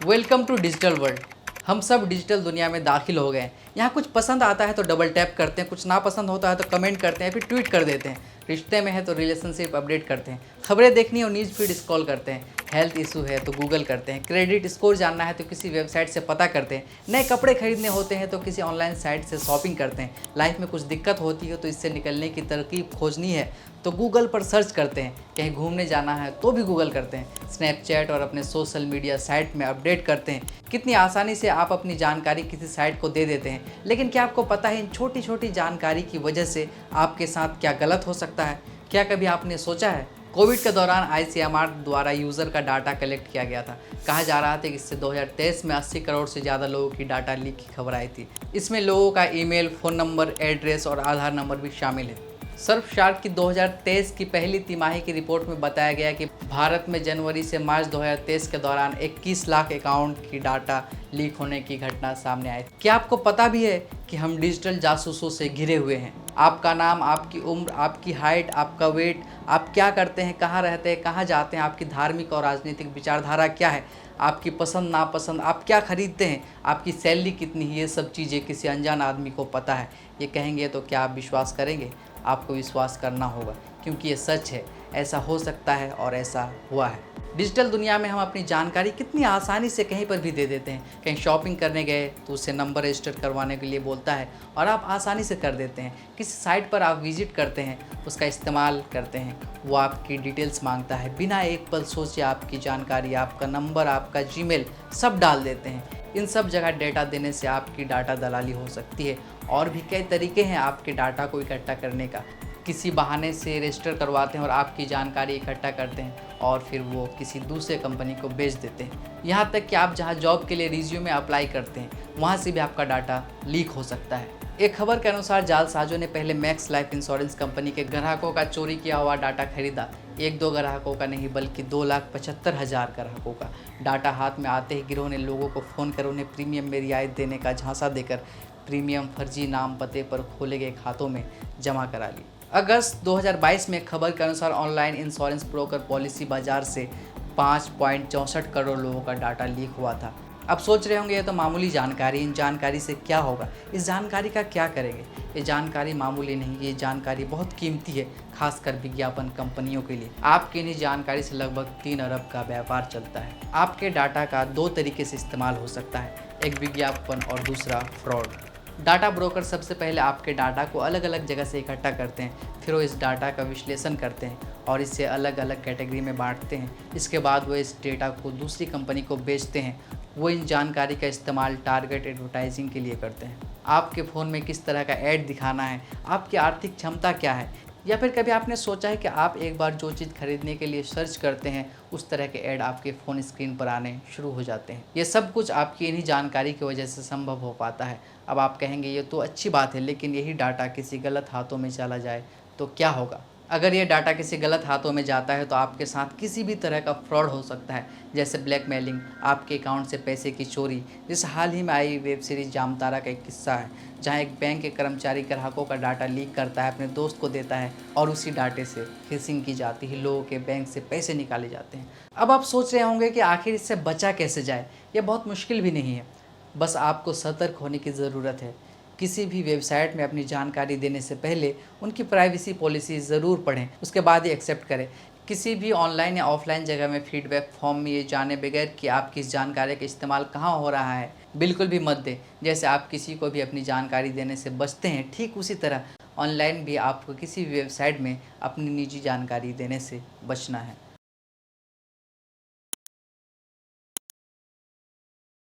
Welcome to digital world. हम सब digital दुनिया में दाखिल हो गए हैं। यहाँ कुछ पसंद आता है तो डबल टैप करते हैं, कुछ नापसंद होता है तो कमेंट करते हैं, फिर ट्वीट कर देते हैं। रिश्ते में है तो रिलेशनशिप अपडेट करते हैं, खबरें देखनी हो न्यूज़ फीड स्क्रॉल करते हैं, हेल्थ इशू है तो गूगल करते हैं, क्रेडिट स्कोर जानना है तो किसी वेबसाइट से पता करते हैं, नए कपड़े खरीदने होते हैं तो किसी ऑनलाइन साइट से शॉपिंग करते हैं, लाइफ में कुछ दिक्कत होती है तो इससे निकलने की तरकीब खोजनी है तो गूगल पर सर्च करते हैं, कहीं घूमने जाना है तो भी गूगल करते हैं, स्नैपचैट और अपने सोशल मीडिया साइट में अपडेट करते हैं। कितनी आसानी से आप अपनी जानकारी किसी साइट को दे देते हैं, लेकिन क्या आपको पता है इन छोटी छोटी जानकारी की वजह से आपके साथ क्या गलत हो सकता है? क्या कभी आपने सोचा है? कोविड के दौरान आईसीएमआर द्वारा यूज़र का डाटा कलेक्ट किया गया था। कहा जा रहा था कि इससे 2023 में 80 करोड़ से ज़्यादा लोगों की डाटा लीक की खबर आई थी। इसमें लोगों का ईमेल, फ़ोन नंबर, एड्रेस और आधार नंबर भी शामिल है। सर्फशार्क की 2023 की पहली तिमाही की रिपोर्ट में बताया गया कि भारत में जनवरी से मार्च 2023 के दौरान 21 लाख अकाउंट की डाटा लीक होने की घटना सामने आई। क्या आपको पता भी है कि हम डिजिटल जासूसों से घिरे हुए हैं? आपका नाम, आपकी उम्र, आपकी हाइट, आपका वेट, आप क्या करते हैं, कहाँ रहते हैं, कहाँ जाते हैं, आपकी धार्मिक और राजनीतिक विचारधारा क्या है, आपकी पसंद नापसंद, आप क्या खरीदते हैं, आपकी सैलरी कितनी है, ये सब चीज़ें किसी अनजान आदमी को पता है। ये कहेंगे तो क्या आप विश्वास करेंगे? आपको विश्वास करना होगा, क्योंकि ये सच है। ऐसा हो सकता है और ऐसा हुआ है। डिजिटल दुनिया में हम अपनी जानकारी कितनी आसानी से कहीं पर भी दे देते हैं। कहीं शॉपिंग करने गए तो उससे नंबर रजिस्टर करवाने के लिए बोलता है और आप आसानी से कर देते हैं। किसी साइट पर आप विजिट करते हैं, उसका इस्तेमाल करते हैं, वो आपकी डिटेल्स मांगता है, बिना एक पल सोचे आपकी जानकारी, आपका नंबर, आपका जीमेल सब डाल देते हैं। इन सब जगह डेटा देने से आपकी डाटा दलाली हो सकती है। और भी कई तरीके हैं आपके डाटा को इकट्ठा करने का। किसी बहाने से रजिस्टर करवाते हैं और आपकी जानकारी इकट्ठा करते हैं और फिर वो किसी दूसरे कंपनी को बेच देते हैं। यहाँ तक कि आप जहाँ जॉब के लिए रिज्यूमे अप्लाई करते हैं, वहाँ से भी आपका डाटा लीक हो सकता है। एक खबर के अनुसार जालसाजों ने पहले मैक्स लाइफ इंश्योरेंस कंपनी के ग्राहकों का चोरी किया हुआ डाटा खरीदा। एक दो ग्राहकों का नहीं बल्कि 2,75,000 ग्राहकों का। डाटा हाथ में आते ही गिरोह ने लोगों को फ़ोन कर उन्हें प्रीमियम में रियायत देने का झांसा देकर प्रीमियम फर्जी नाम पते पर खोले गए खातों में जमा करा ली। अगस्त 2022 में खबर के अनुसार ऑनलाइन इंश्योरेंस ब्रोकर पॉलिसी बाजार से 5.64 करोड़ लोगों का डाटा लीक हुआ था। अब सोच रहे होंगे ये तो मामूली जानकारी, इन जानकारी से क्या होगा, इस जानकारी का क्या करेंगे? ये जानकारी मामूली नहीं, ये जानकारी बहुत कीमती है, खासकर विज्ञापन कंपनियों के लिए। आपकी इन्हीं जानकारी से लगभग 3 अरब का व्यापार चलता है। आपके डाटा का 2 तरीके से इस्तेमाल हो सकता है, एक विज्ञापन और दूसरा फ्रॉड। डाटा ब्रोकर सबसे पहले आपके डाटा को अलग अलग जगह से इकट्ठा करते हैं, फिर वो इस डाटा का विश्लेषण करते हैं और इसे अलग अलग कैटेगरी में बांटते हैं। इसके बाद वो इस डेटा को दूसरी कंपनी को बेचते हैं। वो इन जानकारी का इस्तेमाल टारगेट एडवर्टाइजिंग के लिए करते हैं। आपके फ़ोन में किस तरह का ऐड दिखाना है, आपकी आर्थिक क्षमता क्या है, या फिर कभी आपने सोचा है कि आप एक बार जो चीज़ खरीदने के लिए सर्च करते हैं उस तरह के ऐड आपके फ़ोन स्क्रीन पर आने शुरू हो जाते हैं। ये सब कुछ आपकी इन्हीं जानकारी की वजह से संभव हो पाता है। अब आप कहेंगे ये तो अच्छी बात है, लेकिन यही डाटा किसी गलत हाथों में चला जाए तो क्या होगा? अगर ये डाटा किसी गलत हाथों में जाता है तो आपके साथ किसी भी तरह का फ्रॉड हो सकता है, जैसे ब्लैकमेलिंग, आपके अकाउंट से पैसे की चोरी। जैसे हाल ही में आई वेब सीरीज़ जामतारा का एक किस्सा है, जहां एक बैंक के कर्मचारी ग्राहकों का डाटा लीक करता है, अपने दोस्त को देता है और उसी डाटे से फिशिंग की जाती है, लोगों के बैंक से पैसे निकाले जाते हैं। अब आप सोच रहे होंगे कि आखिर इससे बचा कैसे जाए? ये बहुत मुश्किल भी नहीं है, बस आपको सतर्क होने की ज़रूरत है। किसी भी वेबसाइट में अपनी जानकारी देने से पहले उनकी प्राइवेसी पॉलिसी ज़रूर पढ़ें, उसके बाद ही एक्सेप्ट करें। किसी भी ऑनलाइन या ऑफलाइन जगह में फीडबैक फॉर्म में ये जाने बगैर कि आपकी इस जानकारी का इस्तेमाल कहाँ हो रहा है, बिल्कुल भी मत दें। जैसे आप किसी को भी अपनी जानकारी देने से बचते हैं, ठीक उसी तरह ऑनलाइन भी आपको किसी भी वेबसाइट में अपनी निजी जानकारी देने से बचना है।